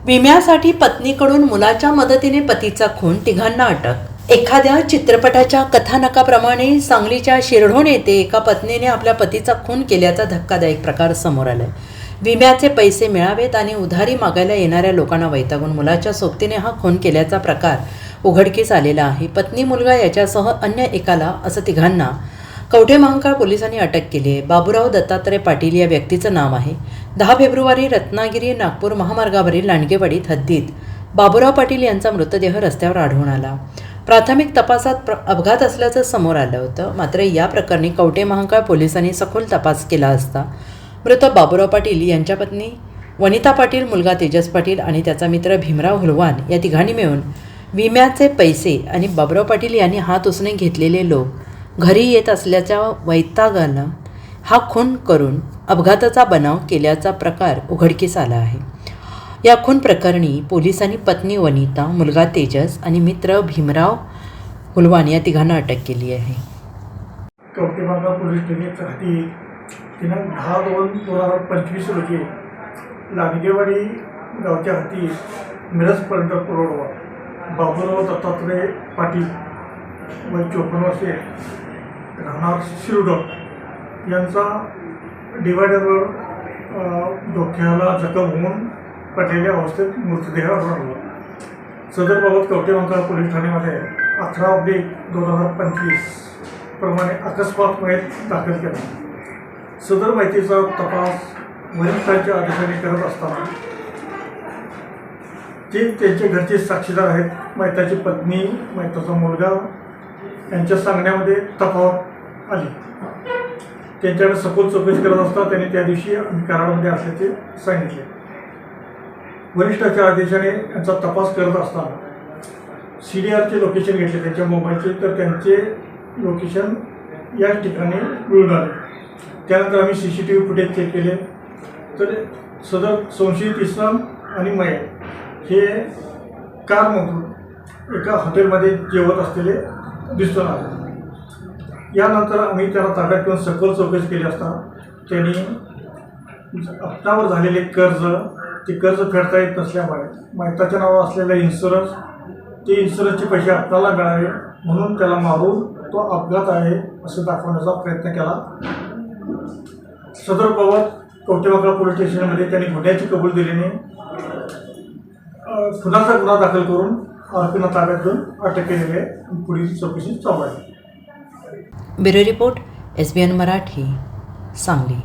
विम्यासाठी पत्नीकडून मुलाच्या मदतीने पतीचा खून, तिघांना अटक। एखाद्या चित्रपटाच्या कथानकाप्रमाणे सांगलीच्या शिरढोण येथे एका पत्नीने आपल्या पतीचा खून केल्याचा धक्कादायक प्रकार समोर आलाय। विम्याचे पैसे मिळावेत आणि उधारी मागायला येणाऱ्या लोकांना वैतागून मुलाच्या सोबतीने हा खून केल्याचा प्रकार उघडकीस आलेला आहे। पत्नी, मुलगा याच्यासह अन्य एकाला असं तिघांना कवठेमहांकाळ पोलिसांनी अटक केली आहे। बाबूराव दत्तात्रय पाटील या व्यक्तीचं नाव आहे। 10 फेब्रुवारी रत्नागिरी नागपूर महामार्गावरील लांडगेवाडीत हद्दीत बाबूराव पाटील यांचा मृतदेह रस्त्यावर आढळून आला। प्राथमिक तपासात अपघात असल्याचं समोर आलं होतं। मात्र या प्रकरणी कवठेमहांकाळ पोलिसांनी सखोल तपास केला असता मृत बाबूराव पाटील यांच्या पत्नी वनिता पाटील, मुलगा तेजस पाटील आणि त्याचा मित्र भीमराव हुलवान या तिघांनी मिळून विम्याचे पैसे आणि बाबूराव पाटील यांनी हात उसने घेतलेले लोक घरी येत असल्याच्या वैतागानं हा खून करून अपघाताचा बनाव केल्याचा प्रकार उघडकीस आला आहे। या खून प्रकरणी पोलिसांनी पत्नी वनिता, मुलगा तेजस आणि मित्र भीमराव हुलवान या तिघांना अटक केली आहे। कवठेमहांकाळ पोलीस ठाण्याच्या हाती दिनांक 10/2/2025 रोजी लांडगेवाडी गावच्या हाती मिरज पंढरपूर रोडवर बाबूराव दत्तात्रय पाटील वय 54 वर्षे राहणार शिरढोण यांचा डिवायडरवर डोक्याला जखम होऊन पडलेल्या अवस्थेत मृतदेह आढळला। सदर बाबत कवठेमहांकाळ पोलीस ठाण्यामध्ये 18/2025 प्रमाणे अकस्मात मयत दाखल केला। सदर माहितीचा तपास वरिष्ठांच्या आदेशाने करत असताना जे त्यांचे घरचे साक्षीदार आहेत, मयताची पत्नी, मयताचा मुलगा यांच्या सांगण्यामध्ये तफावत आली। त्यांच्याकडे सखोल चौकशी करत असता त्यांनी त्या दिवशी करारामध्ये असल्याचे सांगितले। वरिष्ठाच्या आदेशाने यांचा तपास करत असताना CDRचे लोकेशन घेतले त्यांच्या मोबाईलचे, तर त्यांचे लोकेशन या ठिकाणी मिळून आले। त्यानंतर आम्ही CCTV फुटेज चेक केले, तर सदर संशयित इसम आणि मयत हे कारमधून एका हॉटेलमध्ये जेवत असलेले दिसून आले। यानंतर आम्ही त्याला ताब्यात घेऊन सखोल चौकशी केली असता त्यांनी आपणावर झालेले ते कर्ज फेडता येत नसल्यामुळे मयताच्या नावावर असलेला इन्शुरन्स, ते इन्शुरन्सचे पैसे आपल्याला मिळावे म्हणून त्याला मारून तो अपघात आहे असं दाखवण्याचा प्रयत्न केला। सदर बाबत कवठेमहांकाळ पोलीस स्टेशनमध्ये त्यांनी गुन्ह्याची कबूल दिल्याने खुनाचा गुन्हा दाखल करून आरोपींना ताब्यात घेऊन अटक केलेली आहे। पुढील चौकशी चालू आहे। Bureau report, SBN Marathi, Sangli.